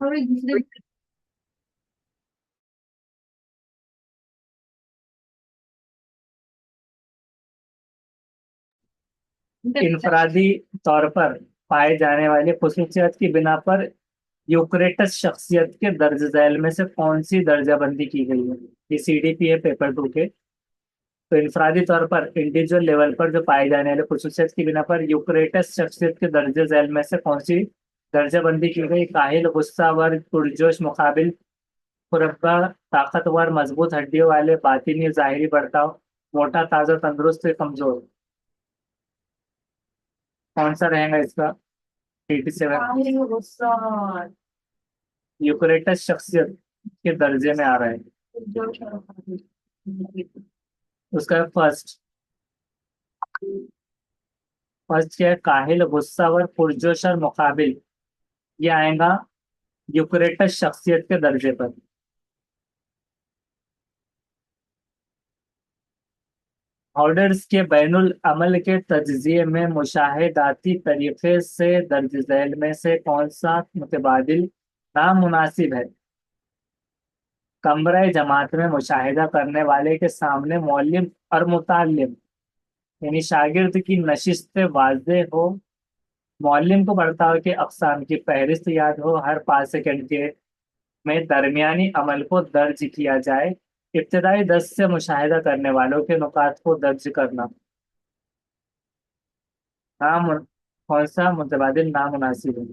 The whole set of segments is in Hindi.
और एक दूसरे इनफरादी तौर पर पाए जाने वाले खसूसियत की बिना पर यूक्रेटस शख्सियत के दर्ज झैल में से कौन सी दर्जाबंदी की गई है? ये सीडीपी है पेपर टू के। तो इनफरादी तौर पर इंडिविजुअल लेवल पर जो पाए जाने वाले खसूसियत की बिना पर यूक्रेटस शख्सियत के दर्ज झैल में से कौन सी दर्जाबंदी की गई? काहिल, गुस्सावर, पुरजोश, मुकाबिल, मुरब्बा, ताकतवर, मजबूत हड्डियों वाले, बातिनी जाहिरी बर्ताव, मोटा, ताजा, तंदुरुस्त, कमजोर। कौन सा रहेगा इसका? 87 गुस्सा। यूक्रेटस शख्सियत के दर्जे में आ रहा है। जो शराब। उसका फर्स्ट फर्स्ट क्या है? काहिल, गुस्सावर, पुरजोश और मुकाबिल। ये आएगा यूक्रेटस शख्सियत के दर्जे पर। ऑर्डर्स के बैनुल अमल के तज्जिए में मुशाहिदाती तरीके से दर्ज झैल में से कौन सा मुतबादिल नामुनासिब है? कमरे जमात में मुशाहिदा करने वाले के सामने मौलिम और मुतालिम, यानी शागिर्द की नशिस्त वाज़ेह हो, मौलिम को बर्ताव के अक़साम की फहरिस्त याद हो, हर 5 सेकंड के में दरमियानी अमल को दर्ज किया जाए, इब्तदाई 10 से मुशाहिदा करने वालों के नुकात को दर्ज करना। नाम कौन सा मुतबादिल नामुनासिब है?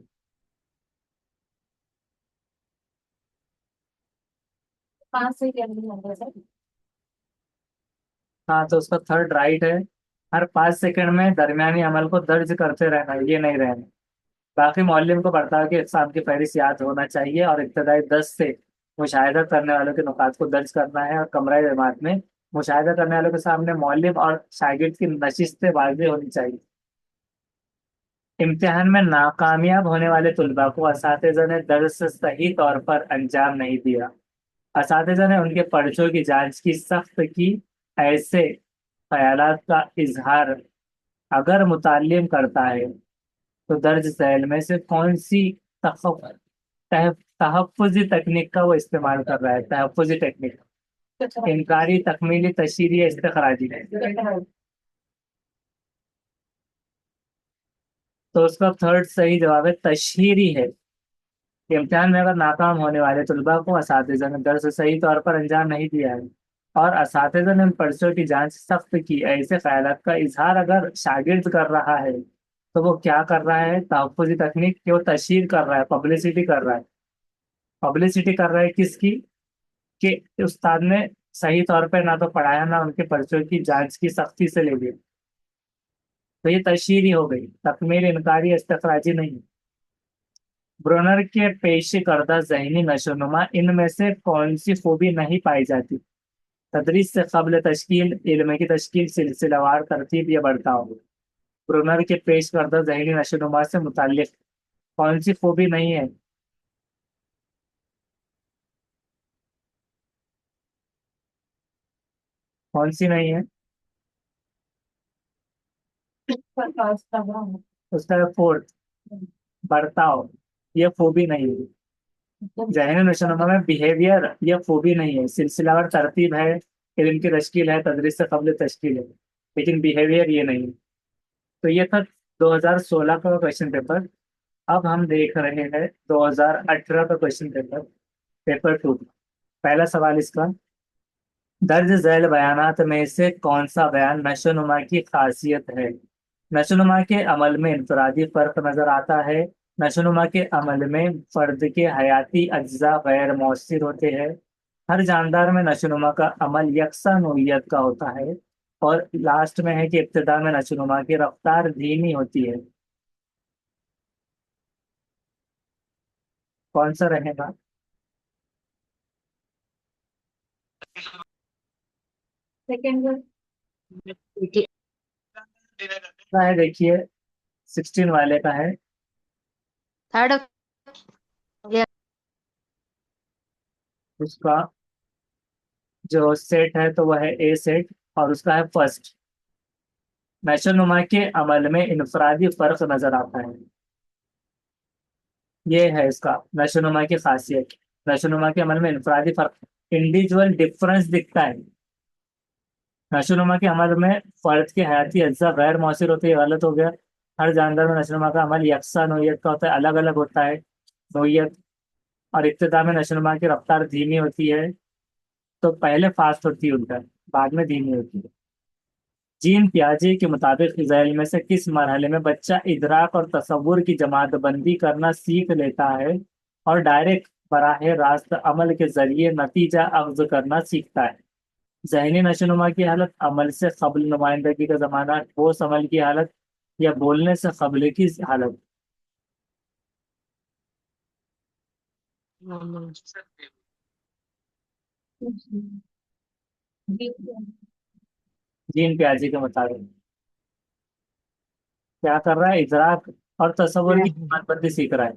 5 सेकंड में होगा सर। हाँ, तो उसका थर्ड राइट है। हर 5 सेकंड में दरमियानी अमल को दर्ज करते रहना, ये नहीं रहना। बाकी मौलिम को बर्ताव के इकसाम की फहरिस्त याद होना चाहिए और इब्तदाई 10 से मुशाहिदा करने वालों के नुकात को दर्ज करना है, और कमरा जमात में मुशाहिदा करने वालों के सामने मौलिम और शागिर्द की नशिस्तें वाज़ेह होनी चाहिए। इम्तिहान में नाकामयाब होने वाले तुलबा को असातिज़ा ने दर्स सही तौर पर अंजाम नहीं दिया। असातिज़ा ने उनके पर्चों की जांच की सख्त की। ऐसे ख्यालात का इजहार अगर मुतालिम करता है तो दर्ज झैल में से कौन सी तहफ़्फ़ुज़ी तकनीक का वो इस्तेमाल कर रहा है? तहफ़्फ़ुज़ी टेक्निक। इनकारी, तकमीली, तशरीरी या इस्तिखराजी। तो उसका थर्ड सही जवाब है तशहीरी है। इम्तिहान में अगर नाकाम होने वाले तलबा को असातिज़ा ने दर्स सही तौर पर अंजाम नहीं दिया है और असातिज़ा ने उन पर्चों की जांच सख्त की, ऐसे ख्यालात का इजहार अगर शागिर्द कर रहा है तो वो क्या कर रहा है? तहफ़्फ़ुज़ी तकनीक की वो तशहीर कर रहा है, पब्लिसिटी कर रहा है। पब्लिसिटी कर रहा है किसकी? कि उस्ताद ने सही तौर पे ना तो पढ़ाया, ना उनके पर्चों की जांच की सख्ती से ले ली। तो ये तशहीर ही हो गई, तकमील इनकारी इस्तखराजी नहीं। ब्रोनर के पेश करदा जहनी नशोनुमा इनमें से कौन सी खूबी नहीं पाई जाती? तदरीस से कबल तश्कील, इल्म की तश्कील, सिलसिलावार तरतीब या बर्ताव। ब्रोनर के पेश करदा जहनी नशोनुमा से मुताल्लिक कौन सी खूबी नहीं है? कौन सी नहीं है? प्रकाश का नाम। उसका फोर्थ बर्ताव, ये खूबी नहीं है। जहनी नशोनुमा में बिहेवियर ये खूबी नहीं है। सिलसिलावार तरतीब है, इल्म की तश्कील है, तदरीस से कबल तश्कील है, लेकिन बिहेवियर ये नहीं है। तो ये था 2016 का क्वेश्चन पेपर। अब हम देख रहे हैं 2018 का क्वेश्चन पेपर, पेपर टू। पहला सवाल इसका, दर्ज झैल बयानात में से कौन सा बयान नशोनुमा की खासियत है? नशोनुमा के अमल में इनफरादी फर्क नजर आता है। नशोनुमा के अमल में फर्द के हयाती अज्जा गैर मौसर होते हैं। हर जानदार में नशोनुमा का अमल यकसा नोयत का होता है। और लास्ट में है कि इब्तिदा में नशोनुमा की रफ्तार धीमी होती है। कौन सा रहेगा? सेकंड। का है देखिए, 16 वाले का है। थर्ड हो गया। उसका जो सेट है तो वह है ए सेट, और उसका है फर्स्ट। नशोनुमा के अमल में इनफरादी फर्क नजर आता है। ये है इसका नशोनुमा की खासियत। नशोनुमा के अमल में इनफरादी फर्क, इंडिविजुअल डिफरेंस दिखता है। नशोनुमा के अमल में फर्द के हयाती अज्जा गैर मौसर होते हैं, ये गलत हो गया। हर जानदार में नशोनुमा का अमल यकसा नोयत का होता है, अलग अलग होता है नोयत। और इब्तिदा में नशोनुमा की रफ्तार धीमी होती है, तो पहले फास्ट होती है उनका, बाद में धीमी होती है। जीन पियाजे के मुताबिक फ़िज़ाइल में से किस मरहले में बच्चा इदराक और तसव्वुर की जमातबंदी करना सीख लेता है और डायरेक्ट बराह रास्त अमल के जरिए नतीजा अख्ज़ करना सीखता है? जहनी नशोनुमा की हालत, अमल से कबल नुमाइंदगी का जमाना, ठोस अमल की हालत, या बोलने से कबल की हालत? जीन पियाजे के मुताबिक क्या कर रहा है, इदराक और तसव्वुर की जमातबंदी सीख रहा है।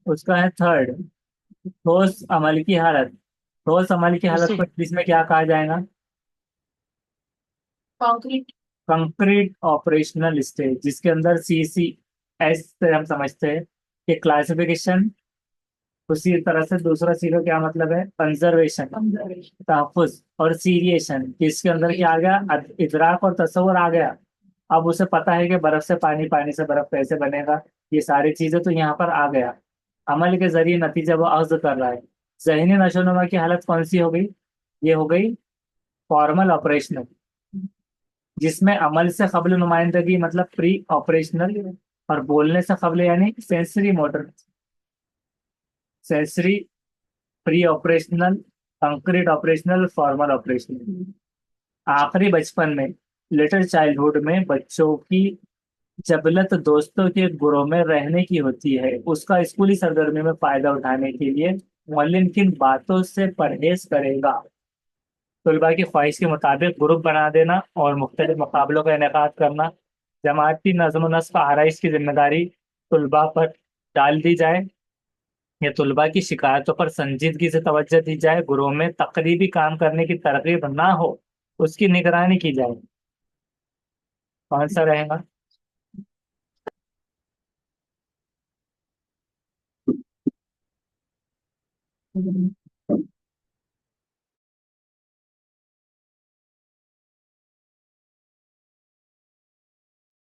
उसका है थर्ड, ठोस अमल की हालत। ठोस अमल की हालत को इंग्लिश में क्या कहा जाएगा? कॉन्क्रीट। कंक्रीट ऑपरेशनल स्टेज, जिसके अंदर CCS से हम समझते हैं कि क्लासिफिकेशन, उसी तरह से दूसरा सी का क्या मतलब है, कंजर्वेशन, तहफुज, और सीरिएशन, इसके अंदर क्या आ गया, इदराक और तसव्वुर आ गया। अब उसे पता है कि बर्फ से पानी, पानी से बर्फ कैसे बनेगा, ये सारी चीजें तो यहाँ पर आ गया। अमल के जरिए नतीजा वो अख्ज़ कर रहा है। जहनी नशोनुमा की हालत कौन सी हो गई? ये हो गई फॉर्मल ऑपरेशनल, जिसमें अमल से कबल नुमाइंदगी मतलब प्री ऑपरेशनल, और बोलने से कबल यानी sensory motor, sensory, pre operational, concrete operational, formal operational. आखिरी बचपन में, लिटिल चाइल्डहुड में बच्चों की जबलत दोस्तों के ग्रोह में रहने की होती है। उसका स्कूली सरगर्मी में फायदा उठाने के लिए मौलिम किन बातों से परहेज करेगा? तलबा की ख्वाहिश के मुताबिक ग्रुप बना देना और मुख्तलिफ मुकाबलों का इनेकाद करना। जमाती नज़्म व नस्क आरइश की जिम्मेदारी तलबा पर डाल दी जाए, या तलबा की शिकायतों पर संजीदगी से तवज्जो दी जाए। ग्रुप में तकरीबी काम करने की तरगीब ना हो, उसकी निगरानी की जाए। कौन सा रहेगा?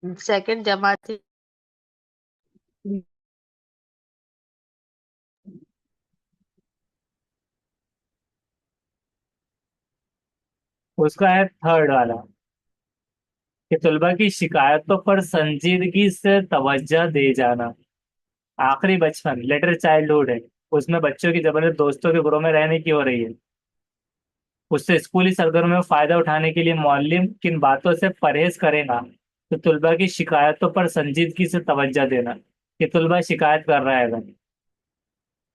सेकंड जमाती। उसका है थर्ड वाला, कि तलबा की शिकायतों पर संजीदगी से तवज्जो दे जाना। आखिरी बचपन, लेटर चाइल्डहुड है, उसमें बच्चों की जबरदस्त दोस्तों के ग्रोह में रहने की हो रही है। उससे स्कूली सरगर्मियों में फायदा उठाने के लिए मौलिम किन बातों से परहेज करेगा? तो तलबा की शिकायतों पर संजीदगी से तवज्जो देना, कि तलबा शिकायत कर रहा है अगर,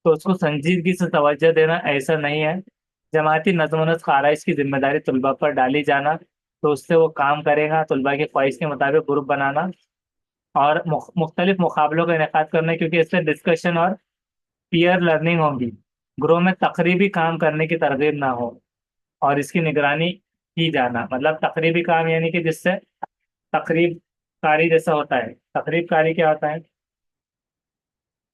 तो उसको संजीदगी से तवज्जो देना, ऐसा नहीं है। जमाती नज़्म व नस्क आरइश की जिम्मेदारी तलबा पर डाली जाना, तो उससे वो काम करेगा। तलबा की ख्वाहिश के मुताबिक ग्रुप बनाना और मुख्तलिफ मुकाबलों का इनेकाद करना, क्योंकि इससे डिस्कशन और पीयर लर्निंग होगी। ग्रुप में तकरीबी काम करने की तरगीब ना हो, और इसकी निगरानी की जाना। मतलब तकरीबी काम यानी कि जिससे तकरीब कारी जैसा होता है। तकरीब कारी क्या होता है?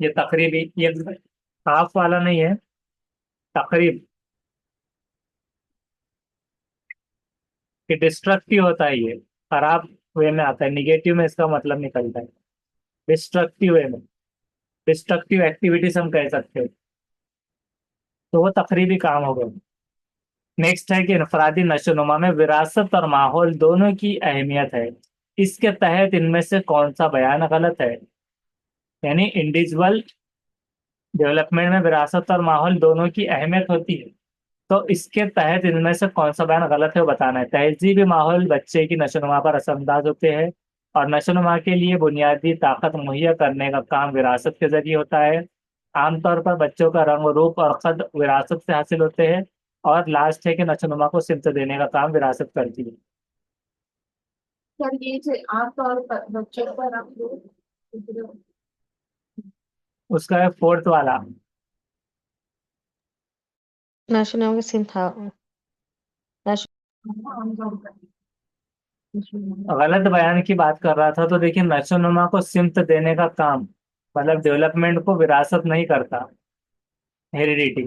ये तकरीबी, ये साफ वाला नहीं है। तकरीब कि डिस्ट्रक्टिव होता है, ये खराब वे में आता है, निगेटिव में इसका मतलब निकलता है। डिस्ट्रक्टिव वे में, डिस्ट्रक्टिव एक्टिविटीज हम कह सकते हैं, तो वो तकरीबी काम हो गए। नेक्स्ट है कि इनफरादी नशोनुमा में विरासत और माहौल दोनों की अहमियत है। इसके तहत इनमें से कौन सा बयान गलत है? यानी इंडिविजुअल डेवलपमेंट में विरासत और माहौल दोनों की अहमियत होती है, तो इसके तहत इनमें से कौन सा बयान गलत है वो बताना है। तहजीबी माहौल बच्चे की नशोनुमा पर असरअंदाज होते हैं, और नशोनुमा के लिए बुनियादी ताकत मुहैया करने का काम विरासत के जरिए होता है। आमतौर पर बच्चों का रंग रूप और कद विरासत से हासिल होते हैं, और लास्ट है कि नशोनुमा को सिमत देने का काम विरासत करती है। सर ये आमतौर पर बच्चों पर आप लोग उसका है फोर्थ वाला, नशो नमा के सिम था नशो आमतौर पर गलत बयान की बात कर रहा था तो देखिए, नशोनुमा को सिमत देने का काम मतलब डेवलपमेंट को विरासत नहीं करता, हेरिडिटी।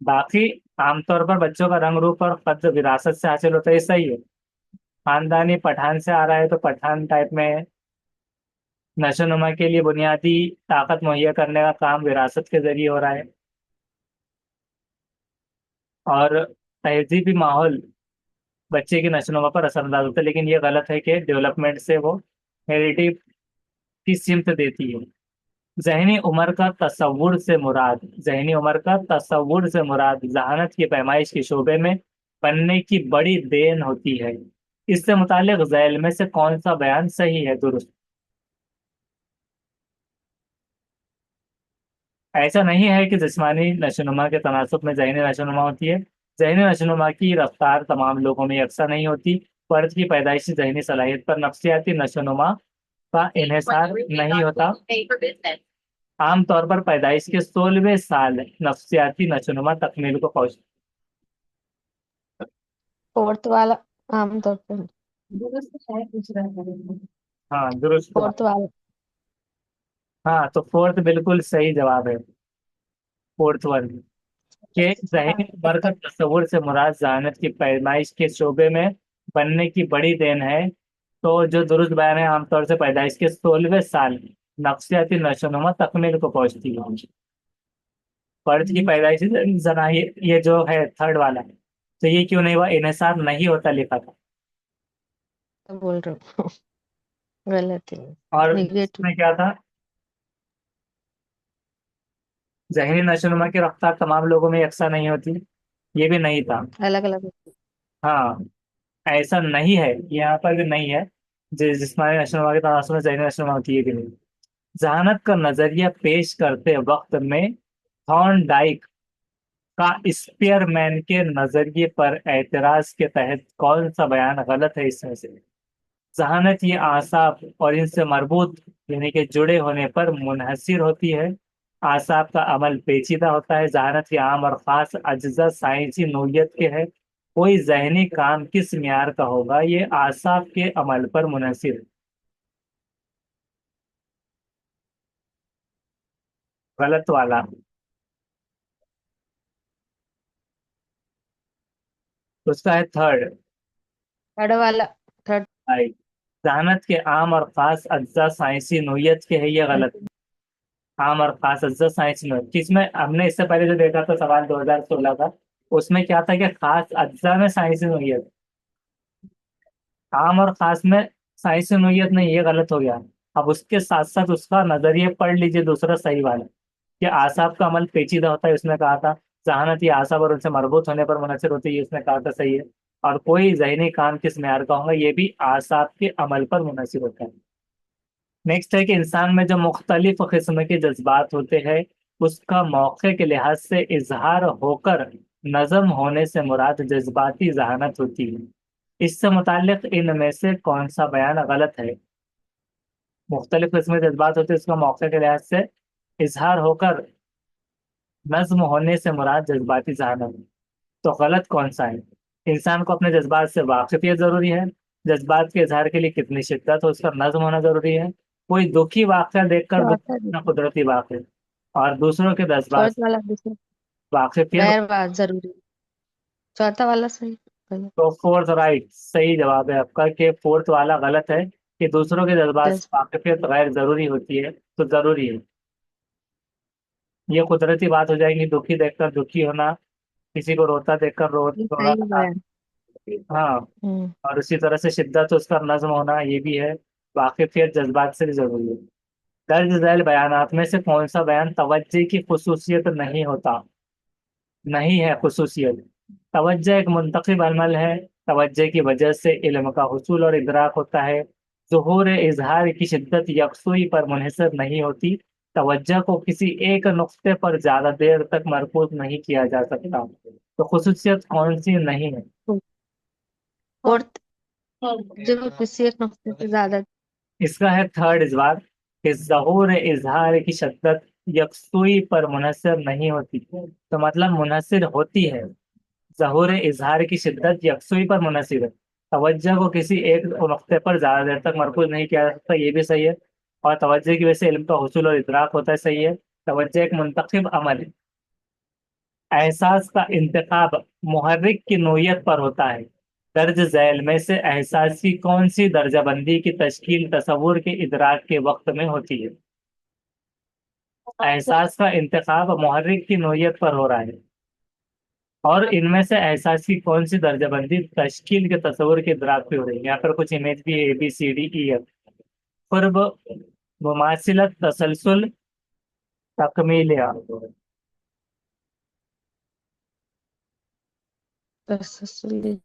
बाकी आमतौर पर बच्चों का रंग रूप और कद विरासत से हासिल होता है, ये सही है। खानदानी पठान से आ रहा है तो पठान टाइप में है। नशोनुमा के लिए बुनियादी ताकत मुहैया करने का काम विरासत के जरिए हो रहा है। और तहजीबी माहौल बच्चे की नशोनुमा पर असरअंदाज होता है, लेकिन ये गलत है कि डेवलपमेंट से वो हेरिडिटी की सिमत देती है। जहनी उम्र का तसव्वुर से मुराद जहानत की पैमाइश के शोबे में बनने की बड़ी देन होती है। इससे मुतालिक झैल में से कौन सा बयान सही है, दुरुस्त? ऐसा नहीं है कि जिस्मानी नशोनुमा के तनासुब में जहनी नशोनुमा होती है। जहनी नशोनुमा की रफ्तार तमाम लोगों में यकसा नहीं होती। फर्द की पैदाइशी जहनी सलाहियत पर नफ्सियाती नशोनुमा का इन्हिसार नहीं होता। आमतौर पर पैदाइश के 16वें साल नफ्सियाती नशोनुमा तकमील को पहुंच। फोर्थ वाला आमतौर पर दुरुस्त है दूसरा है। हाँ, दुरुस्त बात। फोर्थ वाला हाँ, तो फोर्थ बिल्कुल सही जवाब है, फोर्थ वन। के ज़हनी उम्र का तस्वुर से मुराद जहानत की पैदाइश के शोबे में बनने की बड़ी देन है। तो जो दुरुस्त बयान है, आमतौर से पैदाइश के 16वें साल नफ्सियाती नशोनुमा तकमील को पहुंचती है। फर्द की पैदाइशी जना ये जो है थर्ड वाला, तो ये क्यों नहीं हुआ, इन्हिसार नहीं होता लिखा था। तो बोल रहा हूँ गलत है और निगेटिव इसमें क्या था, जहनी नशोनुमा की रफ्तार तमाम लोगों में यकसा नहीं होती, ये भी नहीं था। अलग अलग हाँ, ऐसा नहीं है, यहाँ पर भी नहीं है। जिस्मानी नशोनुमा के तनासुर में जहनी नशोनुमा होती है भी नहीं। जहानत का नजरिया पेश करते वक्त में थॉर्नडाइक का स्पीयरमैन के नजरिए पर एतराज के तहत कौन सा बयान गलत है इसमें से? जहानत ये आसाब और इनसे मरबूत यानी कि जुड़े होने पर मुनहसिर होती है। आसाब का अमल पेचीदा होता है। जहानत के आम और खास अज्जा साइंसी नोयत के है। कोई जहनी काम किस मियार का होगा, ये आसाब के अमल पर मुनहसिर है। गलत वाला। उसका है थर्ड। थर्ड वाला थर्ड आई, जहानत के आम और खास अज्जा साइंसी नोयत के है, ये गलत। आम और खास अज्जा साइंस में किसमें, हमने इससे पहले जो देखा था सवाल 2016 का, उसमें क्या था कि खास अज्जा में साइंसी नोयत, आम और खास में साइंसी नोयत नहीं, ये गलत हो गया। अब उसके साथ साथ उसका नजरिए पढ़ लीजिए दूसरा सही वाला, कि आसाब का अमल पेचीदा होता है, उसने कहा था। जहानत ये आसाब और उनसे मरबूत होने पर मुनहसर होती है, उसने कहा था, सही है। और कोई जहनी काम किस मेयार का होगा, ये भी आसाब के अमल पर मुनहसर होता है। नेक्स्ट है कि इंसान में जो मुख्तलिफ किस्म के जज्बात होते हैं, उसका मौके के लिहाज से इजहार होकर नज़म होने से मुराद जज्बाती जहानत होती है। इससे मुतालिक इनमें से कौन सा बयान गलत है? मुख्तलिफ किस्म के जज्बात होते हैं, उसका मौके के लिहाज से इजहार होकर नज्म होने से मुराद जज्बाती जहानत। तो गलत कौन सा है? इंसान को अपने जज्बात से वाकिफियत जरूरी है। जज्बात के इजहार के लिए कितनी शिद्दत हो, उसका नज्म होना जरूरी है। कोई दुखी वाक़या देखकर दुख चौथा होना कुदरती बात है। और दूसरों के जज्बात फोर्थ से वाला दूसरा वाकिफियत। गैर बात जरूरी चौथा वाला सही गलत तो फोर्थ राइट, सही जवाब है आपका कि फोर्थ वाला गलत है, कि दूसरों के जज्बात से जज वाकिफियत गैर जरूरी होती है, तो जरूरी है। ये कुदरती बात हो जाएगी, दुखी देखकर दुखी होना, किसी को रोता देखकर ये रोना। सही बयान हाँ, हम्म और उसी तरह से शिद्दत उसका नज्म होना, ये भी है। वाकिफियत जज्बात से भी जरूरी है। दर्ज झैल बयानात में से कौन सा बयान तवज्जो की खुसूसियत नहीं होता, नहीं है खुसूसियत? तवज्जो एक मुंतखब अमल है। तवज्जो की वजह से इल्म का हुसूल और इदराक होता है। ज़ुहूर इजहार की शिद्दत यकसुई पर मुनहसर नहीं होती। तवज्जो को किसी एक नुक्ते पर ज्यादा देर तक मरकूज नहीं किया जा सकता। तो खुसूसियत कौन सी नहीं है? फोर्थ जो किसी एक नुक्ते से ज्यादा इसका है थर्ड इजहार, कि ज़हूर इजहार की शिद्दत यकसुई पर मुनहसर नहीं होती। तो मतलब मुनहसर होती है। ज़हूर इजहार की शिद्दत यकसुई पर मुनहसर है। तवज्जो को किसी एक नुक्ते पर ज़्यादा देर तक मरकूज नहीं किया जा सकता, ये भी सही है। और तवज्जो की वजह से इल्म का हुसूल और इदराक होता है, सही है। तवज्जो एक मुंतखब अमल है। एहसास का इंतखाब मुहर्रिक की नोयत पर होता है। दर्ज झैल में से एहसास की कौन सी दर्जाबंदी की तश्कील तसव्वुर के इदराक के वक्त में होती है। एहसास का इंतखाब मुहर्रिक की नोयत पर हो रहा है, और इनमें से एहसास की कौन सी दर्जाबंदी तश्कील के तस्वुर के इदराक पे हो रही है। यहाँ पर कुछ इमेज भी है, ABCDEF। कुर्ब, मुमासिलत, तसलसल, तकमीलिया। तसल्सुल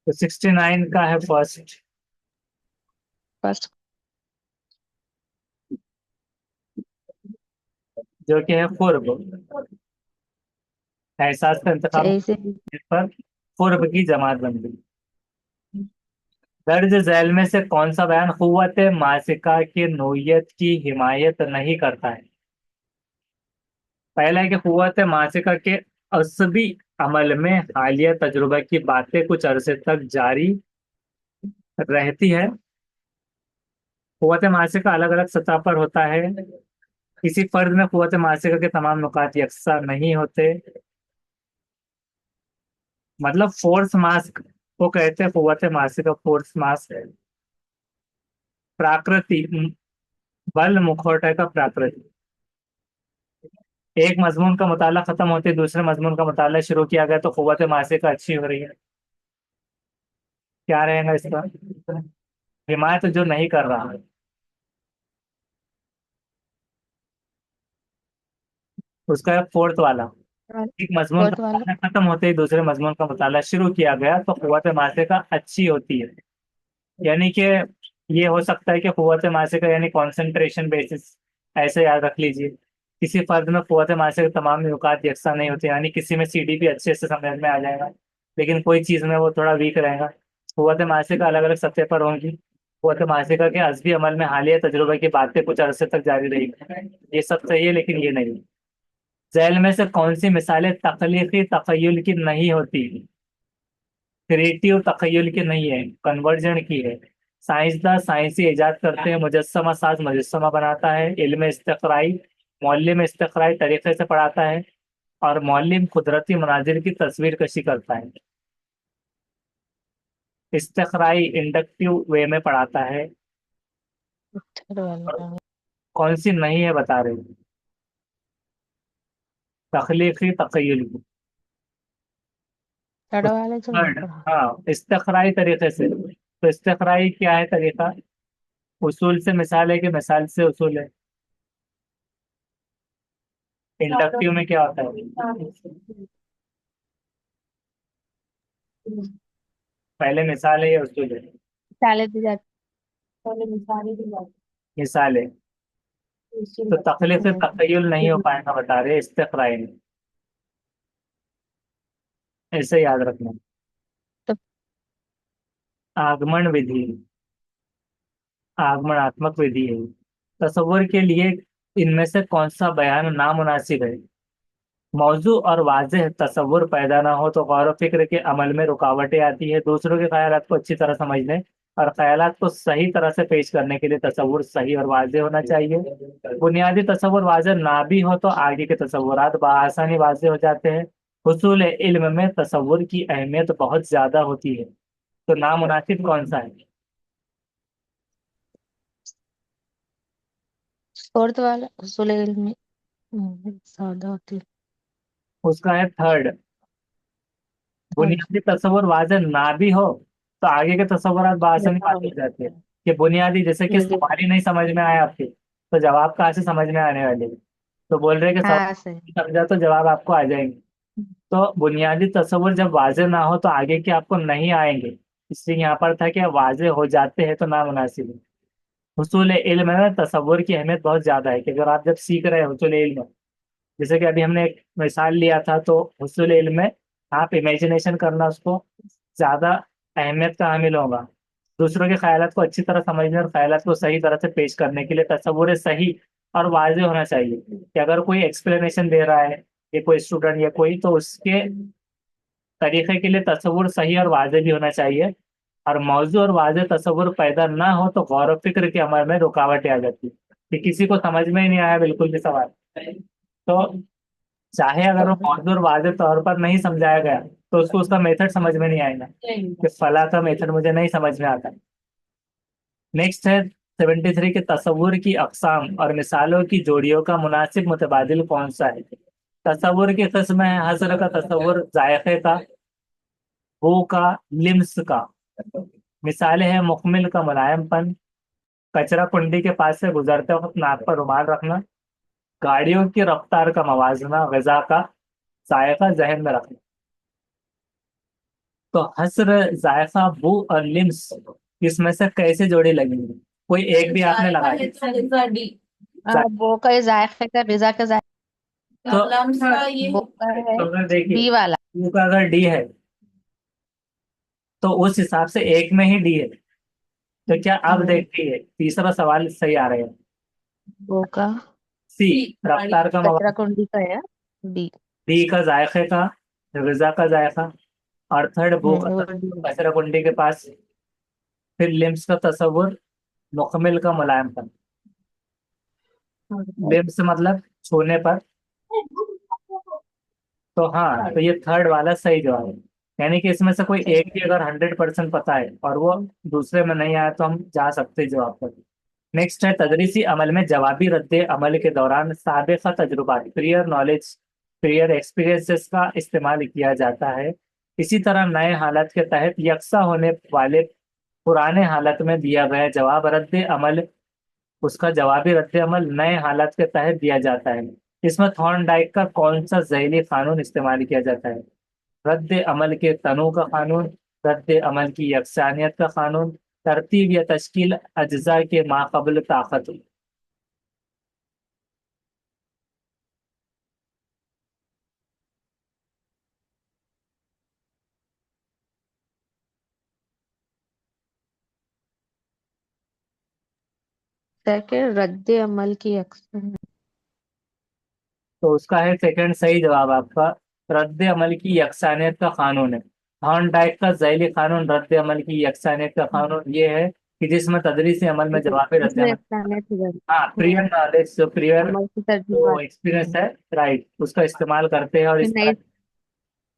तो 69 का है फर्स्ट, फर्स्ट। जो कि है कुर्ब। एहसास का इंतखाब ऐसे पर कुर्ब की जमात बंदी। दर्ज झैल में से कौन सा बयान कुव्वत मासिका की नोयत की हिमायत नहीं करता है। पहला है कि कुव्वत मासिका के असबी अमल में हालिया तजुर्बा की बातें कुछ अरसे तक जारी रहती है। कुव्वत मासिका अलग अलग सतह पर होता है। किसी फर्द में कुव्वत मासिका के तमाम नुकात यकसा नहीं होते। मतलब फोर्स मास्क को कहते हैं कुव्वत मासिका, फोर्स मास्क है। प्राकृति, बल मुखौटे का प्राकृति। एक मजमून का मुताला खत्म होते ही दूसरे मजमून का मुताला शुरू किया गया तो कुव्वत मासिका अच्छी हो रही है। क्या रहेगा इसका? हिमायत जो नहीं कर रहा है। उसका है फोर्थ वाला। एक मजमून का फोर्थ वाला। मुताला खत्म होते ही दूसरे मजमून का मुताला शुरू किया गया तो कुव्वत मासिका अच्छी होती है। यानी कि ये हो सकता है कि कुव्वत मासिका यानी कंसंट्रेशन बेसिस, ऐसे याद रख लीजिए। किसी फर्द में कुव्वत मासिका के तमाम नुकात यकसा नहीं होते, यानी किसी में CDP अच्छे से समझ में आ जाएगा, लेकिन कोई चीज़ में वो थोड़ा वीक रहेगा। कुव्वत मासिका अलग अलग सतह पर होंगी। कुव्वत मासिका के अज़बी अमल में हालिया तजुर्बे की बातें कुछ अरसे तक जारी रहेगी, ये सब सही है, लेकिन ये नहीं। झैल में से कौन सी मिसालें तख्लीकी तखय्युल की नहीं होती, क्रिएटिव तखय्युल की नहीं है, कन्वर्जन की है। साइंसदान साइंसी इजाद करते हैं, मुजस्समा साज मुजस्समा बनाता है। इल्म इस्तक़राई, मौलिम इस्तक़राई तरीके से पढ़ाता है। और मौलिम कुदरती मनाजिर की तस्वीर कशी करता है। इस्तक़राई इंडक्टिव वे में पढ़ाता है। थर्ड और वाला। कौन सी नहीं है बता रही? तख्लीकी तखय्युल की। थर्ड वाले जो नहीं थर्ड, पढ़ा। हाँ, इस्तक़राई तरीके से। तो इस्तक़राई क्या है तरीका? उसूल से मिसाल है कि मिसाल से उसूल है? इंडक्टिव में क्या होता है? पहले मिसाल है या उसूल है? साले दी जाती मिसाल है। तो तखलीफ से है। तखय्युल नहीं हो पाएगा बता रहे इस्तिक़राई में। ऐसे याद रखना। तो आगमन विधि आगमनात्मक विधि है। तसव्वुर के लिए इनमें से कौन सा बयान नामुनासिब है? मौजू और वाज़ेह तसव्वुर पैदा ना हो तो गौर व फिक्र के अमल में रुकावटें आती है। दूसरों के ख्यालात को अच्छी तरह समझने और ख्यालात को सही तरह से पेश करने के लिए तसव्वुर सही और वाज़ेह होना चाहिए। बुनियादी तसव्वुर वाज़ेह ना भी हो तो आगे के तसव्वुरात बआसानी वाज़ेह हो जाते हैं। हुसूल इल्म में तसव्वुर की अहमियत बहुत ज्यादा होती है। तो नामुनासिब कौन सा है? फोर्थ वाला उसूल इल्मी ज्यादा होती है। उसका है थर्ड। थर्ड। बुनियादी तस्वर वाज़ेह ना भी हो तो आगे के तस्वुरात बआसानी वाज़ेह हो जाते हैं। कि बुनियादी, जैसे कि सवाल ही नहीं समझ में आया आपके तो जवाब कहाँ से समझ में आने वाले? तो बोल रहे हैं कि हाँ सही। सवाल समझा तो जवाब आपको आ जाएंगे। तो बुनियादी तस्वर जब वाज़ेह ना हो तो आगे के आपको नहीं आएंगे। इसलिए यहाँ पर था कि वाज़ेह हो जाते हैं तो नामुनासिब है। हुसूल इल्म में तसव्वुर की अहमियत बहुत ज्यादा है कि अगर आप जब सीख रहे हैं हुसूल इल्म, जैसे कि अभी हमने एक मिसाल लिया था, तो हुसूल इल्म में आप इमेजिनेशन करना उसको ज्यादा अहमियत का हामिल होगा। दूसरों के ख्यालात को अच्छी तरह समझने और ख्यालात को सही तरह से पेश करने के लिए तसव्वुर सही और वाज़ेह होना चाहिए कि अगर कोई एक्सप्लेनेशन दे रहा है या कोई स्टूडेंट या कोई, तो उसके तरीके के लिए तसव्वुर सही और वाज़ेह भी होना चाहिए। और मौजू और वाज़ेह तसव्वुर पैदा ना हो तो गौर व फिक्र के अमल में रुकावटें आ जाती है कि किसी को समझ में ही नहीं आया बिल्कुल भी सवाल, तो चाहे अगर वो मौजू और वाज़ेह तौर पर नहीं समझाया गया तो उसको उसका मेथड समझ में नहीं आएगा कि फला का मेथड मुझे नहीं समझ में आता। नेक्स्ट है 73 के तसव्वुर की अकसाम और मिसालों की जोड़ियों का मुनासिब मुतबादिल कौन सा है। तसव्वुर की किस्म है हसर का तसव्वुर, जायके का, बू का, लिम्स का। मिसालें हैं मुकमिल का मुलायमपन, कचरा कुंडी के पास से गुजरते वक्त नाक पर रुमाल रखना, गाड़ियों की रफ्तार का मवाजना, गजा का, जायका जहन में रखना। तो हसर, जायका, बू और लिम्स इसमें से कैसे जोड़ी लगेंगी? कोई एक भी आपने लगा दी। वो का जायके का, रिजा का जायका, तो लम्स का ये वो का है तो अगर देखिए बी वाला। यू का अगर डी है तो उस हिसाब से एक में ही डी है, तो क्या आप देखिए तीसरा सवाल सही आ रहा है। वो का सी, रफ्तार का कचरा मवाद, कुंडी का है डी। डी का जायके का, ग़िज़ा का जायका, और थर्ड बू का वो डी। तसव्वुर, कचरा कुंडी के पास। फिर लिम्स का तसव्वुर, मुकमिल का मुलायमपन। लिम्स मतलब छूने पर। तो हाँ, तो ये थर्ड वाला सही जवाब है। यानी कि इसमें से कोई एक भी अगर 100% पता है और वो दूसरे में नहीं आया तो हम जा सकते हैं जवाब पर। नेक्स्ट है तदरीसी अमल में जवाबी रद्द अमल के दौरान साबिक़ा तजुर्बात, प्रियर नॉलेज, प्रियर एक्सपीरियंसेस का इस्तेमाल किया जाता है। इसी तरह नए हालत के तहत यकसा होने वाले पुराने हालत में दिया गया जवाब रद्द अमल, उसका जवाबी रद्द अमल नए हालत के तहत दिया जाता है। इसमें थॉर्नडाइक का कौन सा ज़ैली कानून इस्तेमाल किया जाता है? रद्द अमल के तनु का कानून, रद्द अमल की यकसानियत का कानून, तरतीब या तश्कील अज्जा के माक़ाबिल ताकत। सेकंड रद्द अमल की अक्सर। तो उसका है सेकंड सही जवाब आपका, रद्द अमल की यकसानियत का कानून है। थॉर्नडाइक का ज़ैली कानून रद्द अमल की यकसानियत का कानून ये है कि जिसमें तदरीसी अमल में जवाब रद्द इसमें अमल, अक्सानियत है। हाँ, प्रियर नॉलेज जो प्रियर अमल की जो तर्जीबात। एक्सपीरियंस है, राइट, उसका इस्तेमाल करते हैं और फिर इस नई तरह।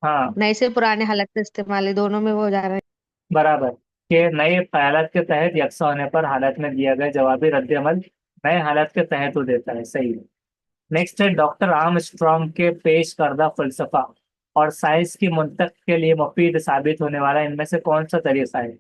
हाँ, नई से पुराने हालत का इस्तेमाल है, दोनों में वो जा रहा है। बराबर, के नए ख्यालात के तहत यकसा होने पर हालत में दिया गया जवाबी रद्द अमल नए हालत के तहत वो देता है, सही है। नेक्स्ट है डॉक्टर आर्मस्ट्रॉन्ग के पेश करदा फलसफा और साइंस की मंतक के लिए मुफीद साबित होने वाला इनमें से कौन सा तरीका है?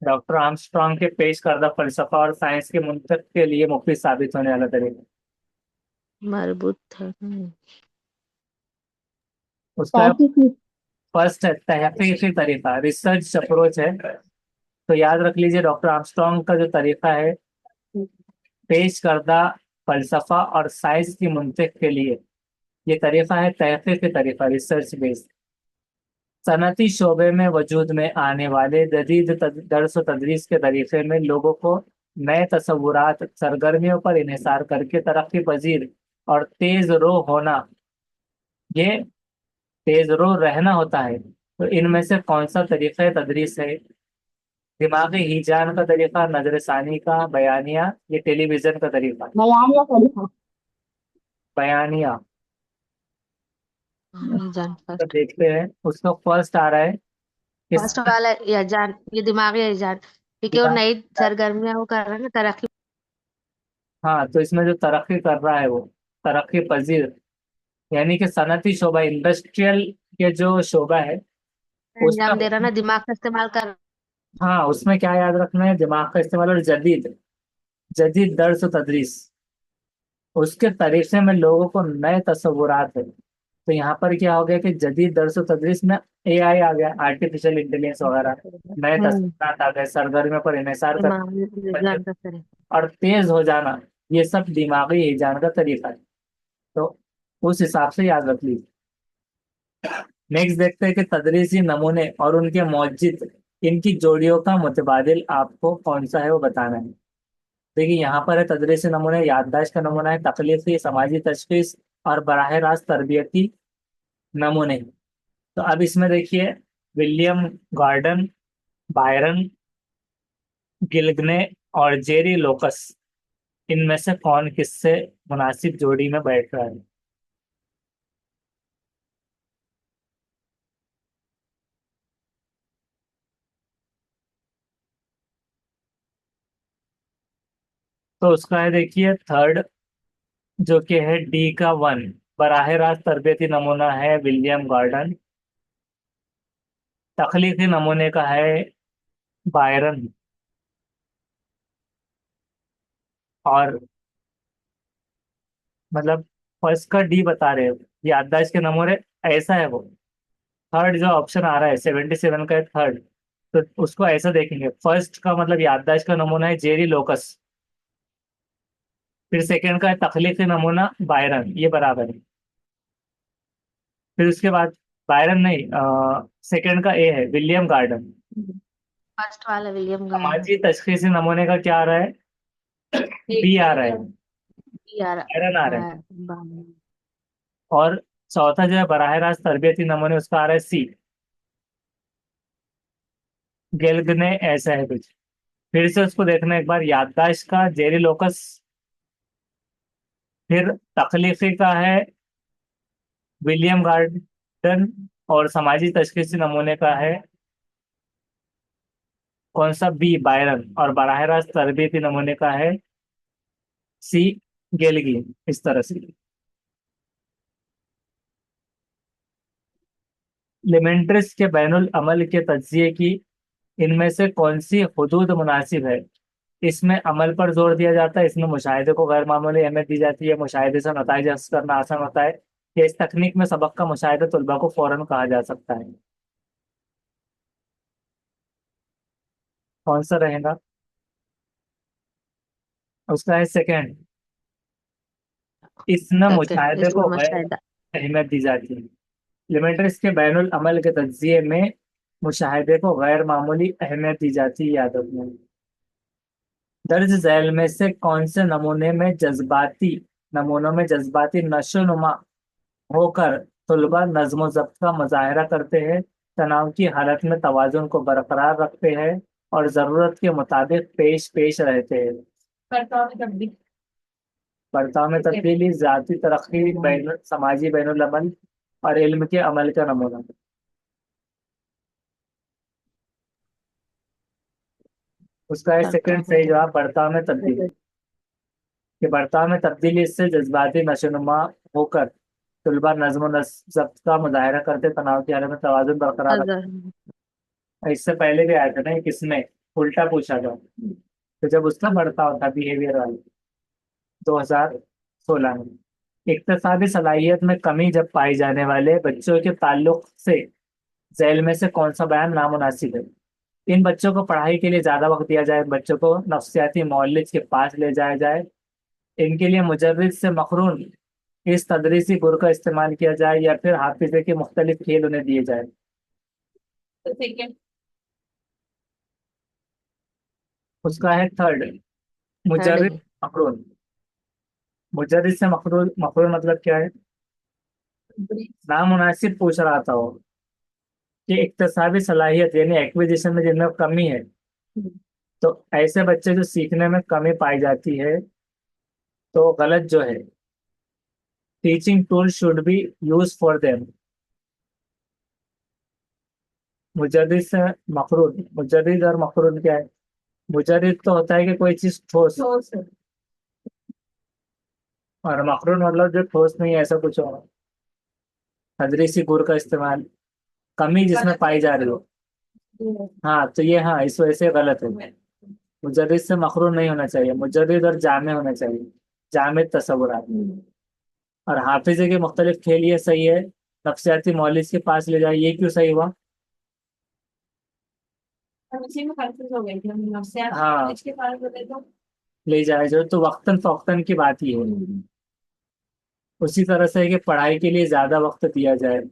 डॉक्टर आर्मस्ट्रॉन्ग के पेश करदा फलसफा और साइंस की मंतक के लिए मुफीद साबित होने वाला तरीका। मरबूत था। उसका फर्स्ट है तहकीकी तरीका, रिसर्च अप्रोच है। तो याद रख लीजिए डॉक्टर आर्मस्ट्रॉन्ग का जो तरीका है पेश करदा फलसफा और साइंस की मंतक के लिए, ये तरीका है तहकीकी तरीका, रिसर्च बेस्ड। सनती शोबे में वजूद में आने वाले जदीद दर्स व तदरीस के तरीके में लोगों को नए तसव्वुरात सरगर्मियों पर इन्हिसार करके तरक्की पजीर और तेज रो होना, ये तेज रो रहना होता है। तो इनमें से कौन सा तरीक़ा तदरीस है? दिमागी हिजान का तरीका, नजर सानी का, बयानिया, ये टेलीविजन का तरीका? बयानिया। जान तो फर्स्ट। देखते हैं उसका फर्स्ट आ रहा है किस। फर्स्ट वाला या जान, ये दिमागी या जान, क्योंकि वो नई सरगर्मियां वो कर रहा है ना, तरक्की। हाँ, तो इसमें जो तरक्की कर रहा है वो तरक्की पजीर, यानी कि सनती शोबा, इंडस्ट्रियल के जो शोबा है उसका। अंजाम दे रहा ना, दिमाग का इस्तेमाल कर। हाँ, उसमें क्या याद रखना है? दिमाग का इस्तेमाल और जदीद जदीद दर्स व तदरीस, उसके तरीके में लोगों को नए तस्वुरात है। तो यहाँ पर क्या हो गया कि जदीद दर्स व तदरीस में एआई आ गया, आर्टिफिशियल इंटेलिजेंस वगैरह, नए हम्म तस्वुरात आ गए, सरगर्मियों पर इन्हिसार कर दिमागी जान का करे। और तेज हो जाना, ये सब दिमागी हिजान का तरीका है। तो उस हिसाब से याद रख लीजिए। नेक्स्ट देखते हैं कि तदरीसी नमूने और उनके मौजिद, इनकी जोड़ियों का मुतबादिल आपको कौन सा है वो बताना है। देखिए यहाँ पर है तदरीसी नमूने, याददाश्त का नमूना है, तकलीफी, समाजी तशखीस और बराह रास्त तरबियती नमूने। तो अब इसमें देखिए, विलियम गॉर्डन, बायरन, गिल्गने और जेरी लोकस, इनमें से कौन किससे मुनासिब जोड़ी में बैठ रहा है। तो उसका है देखिए थर्ड, जो कि है डी का वन, बराह रास्त तरबियती नमूना है विलियम गॉर्डन। तखलीकी नमूने का है बायरन। और मतलब फर्स्ट का डी बता रहे हो, याददाश्त के नमूने, ऐसा है वो। थर्ड जो ऑप्शन आ रहा है 77 का थर्ड, तो उसको ऐसा देखेंगे, फर्स्ट का मतलब याददाश्त का नमूना है जेरी लोकस, फिर सेकंड का है तखलीकी नमूना बायरन, ये बराबर है। फिर उसके बाद बायरन नहीं, सेकंड का ए है विलियम गार्डन। फर्स्ट वाला विलियम गार्डन। समाजी तशखीसी नमूने का क्या आ रहा है, बी आ रहा है, यार बायरन आ रहा है। बाय। और चौथा जो है बराह रास्त तरबियती नमूने, उसका आ रहा है सी, गेल्गने, ऐसा है कुछ। फिर से उसको देखना एक बार, याददाश्त का जेरी लोकस, फिर तखलीकी का है विलियम गार्डन, और समाजी तशखीसी नमूने का है कौन सा, बी बायरन, और बराह रास्त तरबियती नमूने का है सी गेल्गी। इस तरह से लिमेंट्रिस के बैनुल अमल के तज्जिए की इनमें से कौन सी हुदूद मुनासिब है। इसमें अमल पर जोर दिया जाता है, इसमें मुशाहिदे को गैर मामूली अहमियत दी जाती है, मुशाहिदे से नताइज हासिल करना आसान होता है, या इस तकनीक में सबक का मुशाहिदा तुलबा को फौरन कहा जा सकता है। कौन सा रहेगा, उसका है सेकेंड, इसमें सेकंड, मुशाहिदे इसमें को गैर मुशाहिदा। अहमियत दी जाती है। लिमेंट्रिस के बैनुल अमल के तज्जिए में मुशाहिदे को गैर मामूली अहमियत दी जाती है, याद रखना। दर्ज झैल में से कौन से नमूनों में जज्बाती नशो नुमा होकर तुलबा नज्म व जब्त का मुजाहरा करते हैं, तनाव की हालत में तवाजुन को बरकरार रखते हैं और जरूरत के मुताबिक पेश पेश रहते हैं। बर्ताव में तब्दीली। बर्ताव में तब्दीली, ज़ाती तरक्की, बैन समाजी बैनुल अमल और इल्म के अमल का नमूना। उसका है सेकंड बर्ताव में सही तो जवाब, बर्ताव में तब्दीली। कि बर्ताव में तब्दीली इससे जज्बाती नशोनुमा होकर तुलबा नज्म व जब्त का मुजाहरा करते, तनाव की हालत में तवाजुन बरकरार अगर रखते। इससे पहले भी आया था ना, किसमें उल्टा पूछा था, तो जब उसका बर्ताव था बिहेवियर वाला, 2016 में। इक्तसाबी सलाहियत में कमी जब पाई जाने वाले बच्चों के ताल्लुक से झैल में से कौन सा बयान नामुनासिब है। इन बच्चों को पढ़ाई के लिए ज्यादा वक्त दिया जाए, बच्चों को नफ्सियाती मौलिज के पास ले जाया जाए, इनके लिए मुजर्रिद से मखरून इस तदरीसी गुर का इस्तेमाल किया जाए, या फिर हाफिजे के मुख्तलिफ खेल उन्हें दिए जाए। तो सेकंड। उसका है थर्ड, थर्ड मुजर्रिद है। मखरून। मुजर्रिद से मखरून, मखरून मतलब क्या है, नामुनासिब पूछ रहा था वो, कि इक्तसाबी सलाहियत यानी एक्विजिशन में जिनमें कमी है, तो ऐसे बच्चे जो सीखने में कमी पाई जाती है, तो गलत जो है, teaching tool should be use for them. मुजर्रिद से मखरून, मुजर्रिद और मखरून क्या है, मुजर्रिद तो होता है कि कोई चीज ठोस, सोर्स है। और मखरून मतलब जो ठोस नहीं है, ऐसा कुछ हो, तदरीसी गुर का इस्तेमाल, कमी जिसमें गलत पाई है जा रही हो। तो हाँ तो ये, हाँ इस वजह से गलत है। मुजर्रिद से मखरून नहीं होना चाहिए, मुजर्रिद और जामे होना चाहिए, जामिद तसव्वुरात। और हाफिजे के मुख्तलिफ खेल, ये सही है। नफ्सियाती मौलिस के पास ले जाए, ये क्यों सही हुआ। हम इसी में कंफ्यूज हो गए थे, हम नफ्सियात हाँ कॉलेज के पास बोले तो ले जाया जाए तो वक्तन फौक्तन की बात ही है। उसी तरह से है कि पढ़ाई के लिए ज्यादा वक्त दिया जाए।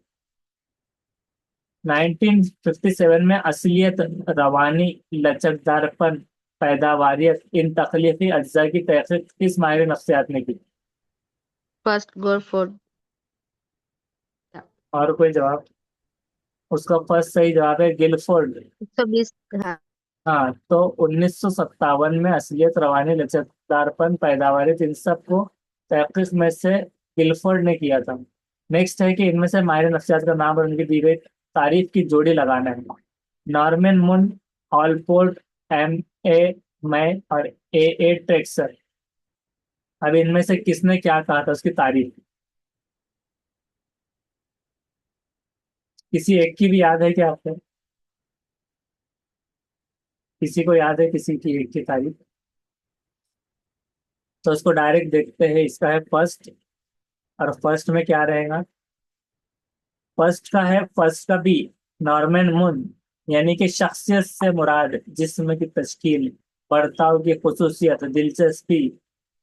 1957 में असलियत, रवानी, लचकदारपन, पैदावारियत, इन तख्लीकी अज्जा की तहकीक किस माहिर नफ्सियात ने की? फर्स्ट गोरफोर्ड। और कोई जवाब? उसका फर्स्ट सही जवाब है गिलफोर्ड। 120। हाँ। हाँ, तो 1957 में असलियत, रवानी, लचकदारपन, पैदावारियत, इन सब को तहकीक में से गिलफोर्ड ने किया था। नेक्स्ट है कि इनमें से माहिर नफ्सियात का नाम और उनकी दी गई तारीफ की जोड़ी लगाना है। नॉर्मन मुन, ऑलपोर्ट, M.A. मैं और A.A. ट्रेक्सर। अब इनमें से किसने क्या कहा था उसकी तारीफ? किसी एक की भी याद है क्या आपको? किसी को याद है किसी की एक की तारीफ? तो उसको डायरेक्ट देखते हैं। इसका है फर्स्ट, और फर्स्ट में क्या रहेगा? फर्स्ट का है, फर्स्ट का बी, नॉर्मन मुन, यानी कि शख्सियत से मुराद जिस्म की तश्कील, बर्ताव की खुसूसियत, दिलचस्पी,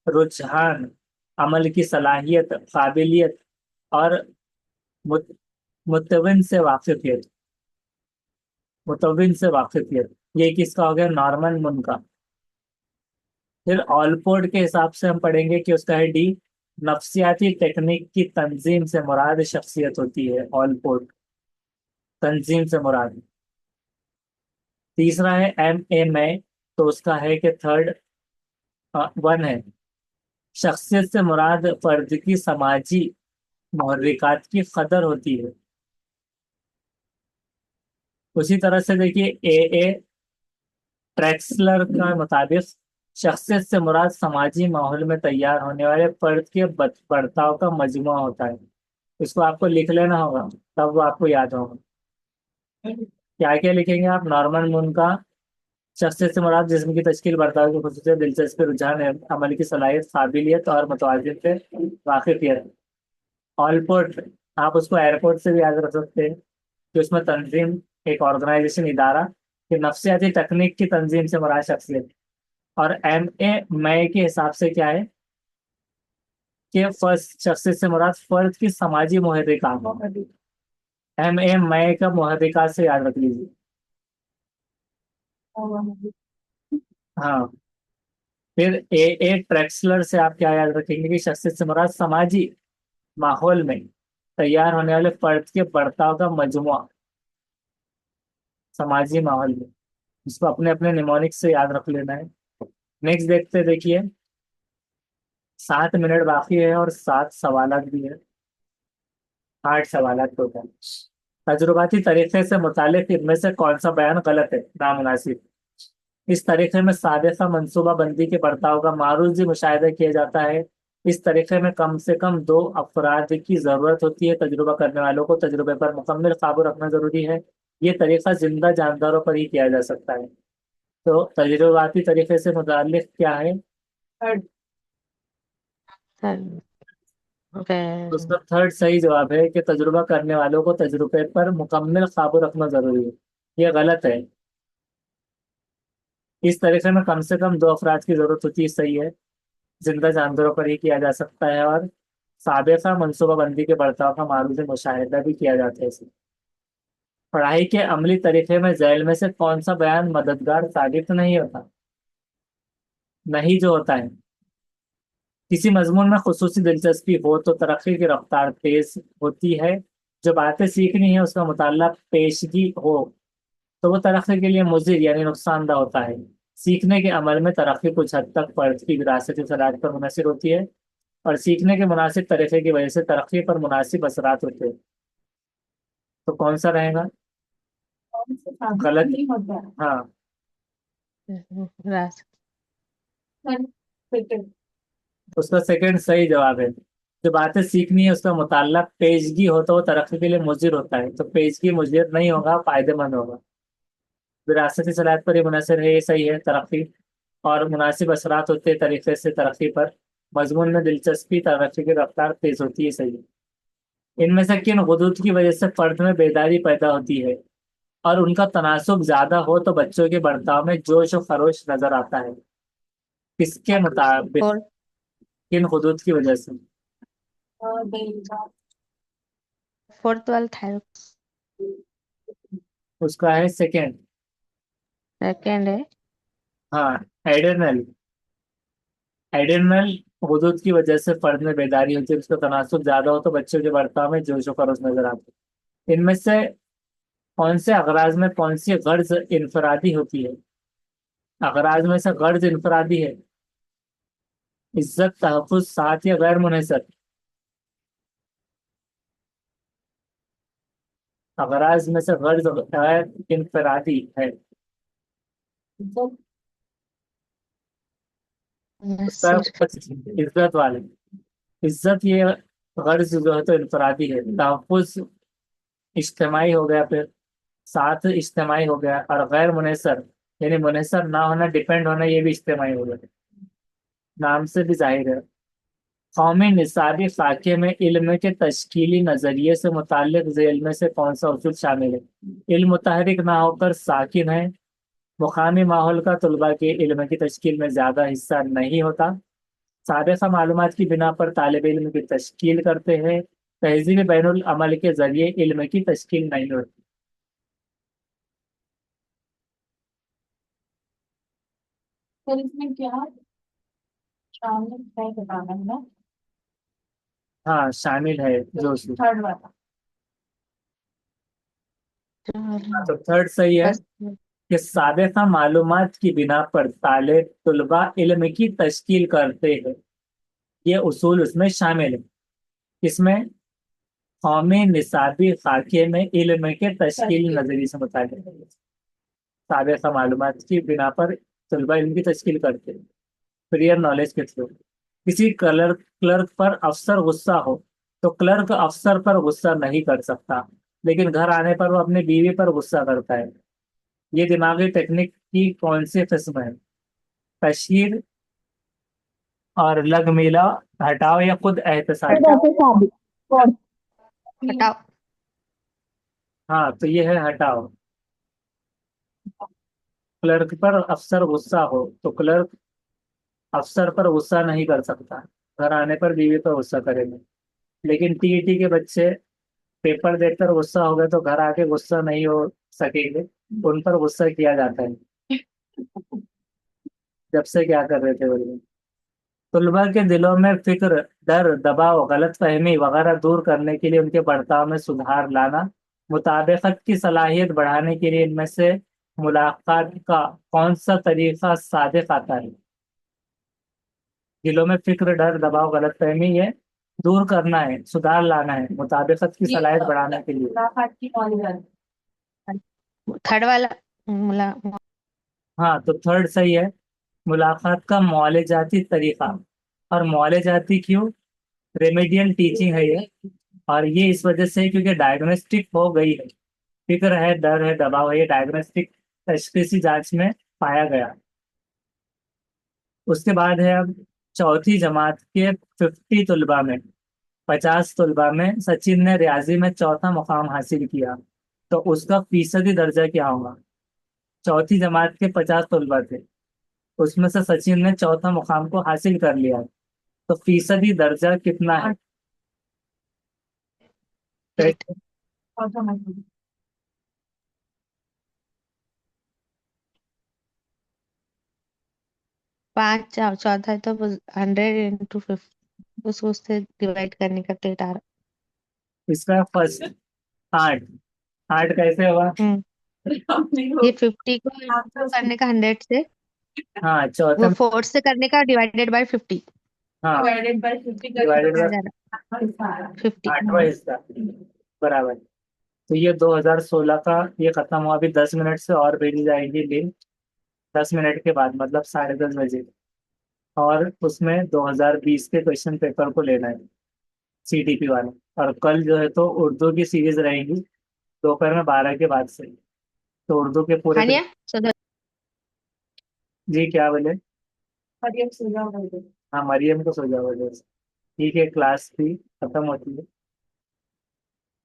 रुझान, अमल की सलाहियत, काबिलियत और मुत- मुतविन से वाकिफियत। मुतविन से वाकिफियत, ये किसका हो गया? नॉर्मन मुन का। फिर ऑलपोर्ट के हिसाब से हम पढ़ेंगे कि उसका है डी, नफ्सियाती टेक्निक की तंजीम से मुराद शख्सियत होती है। ऑलपोर्ट, तंजीम से मुराद। तीसरा है M.A. मैं, तो उसका है कि थर्ड वन है, शख्सियत से मुराद फर्द की समाजी महर्रिकात की कदर होती है। उसी तरह से देखिए A.A. ट्रेक्सलर का मुताबिक शख्सियत से मुराद समाजी माहौल में तैयार होने वाले फर्द के बर्ताव का मजमुआ होता है। इसको आपको लिख लेना होगा, तब वो आपको याद होगा। क्या क्या लिखेंगे आप? नॉर्मन मून का शख्सियत से मुराद जिस्म की तश्कील, बर्ताव की खुसूसियत, दिलचस्पी, रुझान, अमल की सलाहियत, काबिलियत और मुतवाज़िन से वाकिफियत। ऑलपोर्ट, आप उसको एयरपोर्ट से भी याद रख सकते हैं कि उसमें तंजीम, एक ऑर्गेनाइजेशन, इदारा कि नफ्सियाती तकनीक की तंजीम से मुराद शख्सियत। और M.A. मई के हिसाब से क्या है कि फर्स्ट, शख्सियत से मुराद फर्द की समाजी मुहर्रिका। M.A. मई का मुहर्रिका से याद रख लीजिए। हाँ। फिर A.A. ट्रेक्सलर से आप क्या याद रखेंगे कि शख्सियत से मुराद समाजी माहौल में तैयार होने वाले फर्द के बर्ताव का मजमुआ। समाजी माहौल में, इसको अपने अपने निमोनिक से याद रख लेना है। नेक्स्ट देखते हैं, देखिए 7 मिनट बाकी है और 7 सवालात भी है। 8 सवालात टोटल। तजुर्बाती तरीके से मुतालिक इनमें से कौन सा बयान गलत है, नामुनासिब? इस तरीके में साबिक़ा मंसूबा बंदी के बर्ताव का मारूजी मुशाहिदा किया जाता है। इस तरीके में कम से कम 2 अफराद की जरूरत होती है। तजुर्बा करने वालों को तजुर्बे पर मुकम्मल काबू रखना जरूरी है। ये तरीका जिंदा जानदारों पर ही किया जा सकता है। तो तजुर्बाती तरीके से मुतालिक क्या है? ओके। उसका थर्ड सही जवाब है कि तजुर्बा करने वालों को तजुर्बे पर मुकम्मल काबू रखना जरूरी है। ये गलत है। इस तरीके में कम से कम 2 अफराद की जरूरत होती है, सही है। जिंदा जानवरों पर ही किया जा सकता है। और साबिक़ा मनसूबा बंदी के बर्ताव का मारूफ मुशाहिदा भी किया जाता है इसे। पढ़ाई के अमली तरीके में झैल में से कौन सा बयान मददगार साबित नहीं होता? नहीं जो होता है, किसी मजमून में खुसूसी दिलचस्पी हो तो तरक्की की रफ्तार तेज होती है। जो बातें सीखनी है उसका मुताल्ला पेशगी हो तो वो तरक्की के लिए मुज़िर यानी नुकसानदा होता है। सीखने के अमल में तरक्की कुछ हद तक फर्द की विरासती सलाहियत पर मुनहसर होती है, और सीखने के मुनासिब तरीके की वजह से तरक्की पर मुनासिब असरात होते हैं। तो कौन सा रहेगा? गलत। नहीं होता है। हाँ, रास। उसका सेकंड सही जवाब है। जो बातें सीखनी है उसका मुताल्ला पेशगी हो तो वो तरक्की के लिए मुजिर होता है। तो पेशगी मुजिर नहीं होगा, फायदेमंद होगा। विरासती सलाहियत पर ही मुनहसर है, ये सही है। तरक्की और मुनासिब असरात होते हैं तरीके से तरक्की पर। मजमून में दिलचस्पी, तरक्की की रफ्तार तेज होती है, सही है। इनमें से किन हुदूद की वजह से फर्द में बेदारी पैदा होती है और उनका तनासुब ज्यादा हो तो बच्चों के बर्ताव में जोश और खरोश नजर आता है? किसके मुताबिक, फोर्थ किन हुदूद की वजह से? फोर्थ वाला था, उसका है सेकेंड। सेकंड है। हाँ, एडिनल। एडिनल हुदूद की वजह से फर्द में बेदारी होती है, उसका तनासुब ज्यादा हो तो बच्चों के बर्ताव में जोश व खरोश नजर आते हैं। इनमें से कौन से अगराज में कौन सी गर्ज इनफरादी होती है? अगराज में से गर्ज इनफरादी है, इज्जत, तहफ्फुज, साथ या गैर मुनहसर? अगराज में से गर्ज गैर इनफरादी है, उसका सिर इज्जत वाले। इज्जत ये गर्ज जो है तो इनफरादी है। तहफ्फुज इज्तिमाई हो गया, फिर साथ इज्तिमाई हो गया, और गैर मुनहसर यानी मुनहसर ना होना, डिपेंड होना, ये भी इज्तिमाई हो गया। नाम से भी जाहिर है। कौमी निसाबी फाके में इल्म के तश्कीली नजरिए से मुताल्लिक झेल में से कौन सा उसूल शामिल है? इल्म मुतहरिक ना होकर साकिन है, मुकामी माहौल का तलबा के इल्म की तश्कील में ज्यादा हिस्सा नहीं होता, साबिक़ा मालूमात की बिना पर तालिब इल्म की तश्कील करते हैं, तहजीब बैनुल अमल के जरिए इल्म की तश्कील नहीं होती। फिर इसमें क्या शामिल है बताना है ना। हाँ, शामिल है जो उसूल। थर्ड वाला। हाँ, तो थर्ड सही है फर्स्ट। कि साबिक़ा मालूमात की बिना पर तालिब तुलबा इल्म की तश्कील करते हैं, ये उसूल उसमें शामिल है। इसमें कौमी निसाबी खाके में इल्म के तश्कील नजरिए से मुताबिक साबिक़ा मालूमात की बिना पर तलबा इल्म की तश्कील करते हैं प्रियर नॉलेज के थ्रू। किसी क्लर्क क्लर्क पर अफसर गुस्सा हो तो क्लर्क अफसर पर गुस्सा नहीं कर सकता, लेकिन घर आने पर वो अपनी बीवी पर गुस्सा करता है। ये दिमागी टेक्निक की कौन सी किस्म है? तशहीर और लग मिला, हटाओ या खुद एहतसाब? हटाओ। हाँ, तो ये है हटाओ। क्लर्क पर अफसर गुस्सा हो तो क्लर्क अफसर पर गुस्सा नहीं कर सकता, घर आने पर बीवी पर गुस्सा करेगा। लेकिन टीईटी के बच्चे पेपर देखकर गुस्सा हो गए तो घर आके गुस्सा नहीं हो सकेंगे, उन पर गुस्सा किया जाता है। जब से क्या कर रहे थे वो? तुलबा के दिलों में फिक्र, डर, दबाव, गलत फहमी वगैरह दूर करने के लिए उनके बर्ताव में सुधार लाना, मुताबिकत की सलाहियत बढ़ाने के लिए इनमें से मुलाकात का कौन सा तरीका सादिक आता है? दिलों में फिक्र, डर, दबाव, गलत फहमी, ये दूर करना है, सुधार लाना है, मुताबिकत की सलाहियत बढ़ाने के लिए। मुलाकात की नॉलेज। थर्ड वाला मुला हाँ, तो थर्ड सही है। मुलाकात का मुआलजाती तरीका। और मुआलजाती क्यों? रेमेडियल टीचिंग है ये। और ये इस वजह से है क्योंकि डायग्नोस्टिक हो गई है। फिक्र है, डर है, दबाव है, ये डायग्नोस्टिक तशखीसी जांच में पाया गया। उसके बाद है अब चौथी जमात के 50 तलबा में सचिन ने रियाजी में चौथा मुकाम हासिल किया, तो उसका फीसदी दर्जा क्या होगा? चौथी जमात के 50 तलबा थे, उसमें से सचिन ने चौथा मुकाम को हासिल कर लिया, तो फीसदी दर्जा कितना है? 8। और समझ लो। 5 चौथा है तो 100 × 50 उसको उससे डिवाइड करने का डेट आ रहा। इसका फर्स्ट 8। 8 कैसे होगा? ये 50 को इंटू करने का 100 से, हाँ, चौथे वो में। 4 से करने का डिवाइडेड बाय 50 हाँ, डिवाइडेड बाय 50 डिवाइडेड बाय 50। आठवां हिस्सा, बराबर। तो ये 2016 का ये खत्म हुआ, अभी 10 मिनट से और भेजी जाएगी लिंक, 10 मिनट के बाद, मतलब 10:30 बजे। और उसमें 2020 के क्वेश्चन पेपर को लेना है, सीटीपी वाला। और कल जो है तो उर्दू की सीरीज रहेगी दोपहर में 12 के बाद से, तो उर्दू के पूरे हानिया सुधर। जी क्या बोले? और ये सुझाव दे दो। हाँ, मरियम को सो जाओ। ठीक है, क्लास भी खत्म होती है।